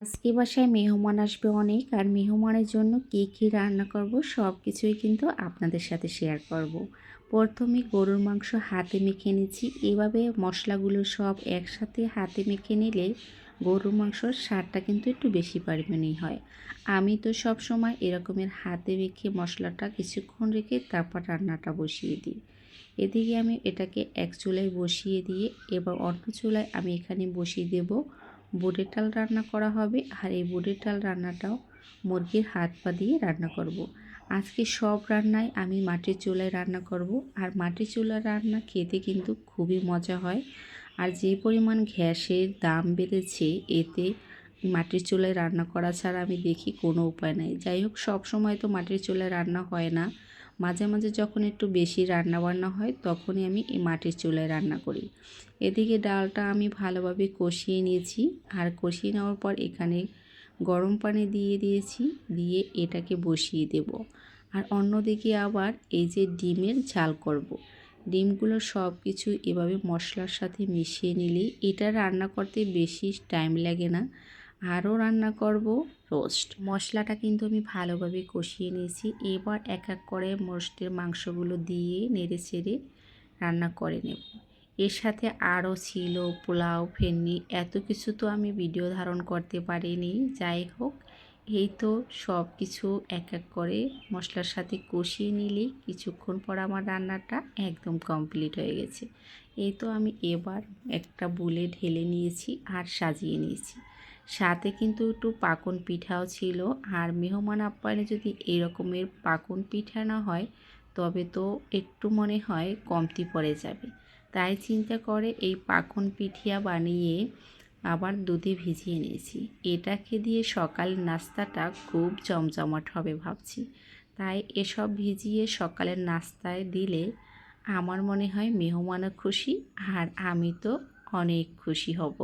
আজকে বাসায় মেহমান আসবে অনেক, আর মেহমানের জন্য কী কী রান্না করব সব কিছুই কিন্তু আপনাদের সাথে শেয়ার করব। প্রথমে গরুর মাংস হাতে মেখে নিচ্ছি। এভাবে মশলাগুলো সব একসাথে হাতে মেখে নিলে গরুর মাংসর স্বাদটা কিন্তু একটু বেশি পরিমাণেই হয়। আমি তো সব সময় এরকমের হাতে মেখে মশলাটা কিছুক্ষণ রেখে তারপর রান্নাটা বসিয়ে দিই। এদিকে আমি এটাকে এক চুলায় বসিয়ে দিয়ে এবার অন্য চুলায় আমি এখানে বসিয়ে দেব বুটের ডাল রান্না করা হবে। আর এই বুটের ডাল রান্নাটাও মুরগির হাত পা দিয়ে রান্না করব। আজকে সব রান্নাই আমি মাটির চুলায় রান্না করব। আর মাটির চুলার রান্না খেতে কিন্তু খুবই মজা হয়। আর যে পরিমাণ গ্যাসের দাম বেড়েছে, এতে মাটির চুলায় রান্না করা ছাড়া আমি দেখি কোনো উপায় নাই। যাই হোক, সব সময় তো মাটির চুলায় রান্না হয় না, মাঝে মাঝে যখন একটু বেশি রান্না বান্না হয় তখনই আমি এই মাটির চুলায় রান্না করি। এদিকে ডালটা আমি ভালোভাবে কষিয়ে নিয়েছি। আর কষিয়ে নেওয়ার পর এখানে গরম পানি দিয়ে দিয়েছি, দিয়ে এটাকে বসিয়ে দেব। আর অন্যদিকে আবার এই যে ডিমের ঝাল করব। ডিমগুলো সব কিছু এভাবে মশলার সাথে মিশিয়ে নিলে এটা রান্না করতে বেশি টাইম লাগে না। আরও রান্না করব রোস্ট। মশলাটা কিন্তু আমি ভালোভাবে কষিয়ে নিয়েছি। এবার এক এক করে মোষের মাংসগুলো দিয়ে নেড়ে চেড়ে রান্না করে নেব। এর সাথে আরও ছিল পোলাও, ফেন্নি, এত কিছু তো আমি ভিডিও ধারণ করতে পারিনি। যাই হোক, এই তো সব কিছু এক এক করে মশলার সাথে কষিয়ে নিলেই কিছুক্ষণ পর আমার রান্নাটা একদম কমপ্লিট হয়ে গেছে। এই তো আমি এবার একটা বুলে ঢেলে নিয়েছি আর সাজিয়ে নিয়েছি। সাথে কিন্তু একটু পাকন পিঠাও ছিল। আর মেহমান আপ্যায়নে যদি এরকমের পাকন পিঠা না হয় তবে তো একটু মনে হয় কমতি পড়ে যাবে। তাই চিন্তা করে এই পাকন পিঠিয়া বানিয়ে আবার দুধে ভিজিয়ে নিয়েছি। এটাকে দিয়ে সকাল নাস্তাটা খুব জমজমাট হবে ভাবছি। তাই এসব ভিজিয়ে সকালের নাস্তায় দিলে আমার মনে হয় মেহমানও খুশি আর আমি তো অনেক খুশি হব।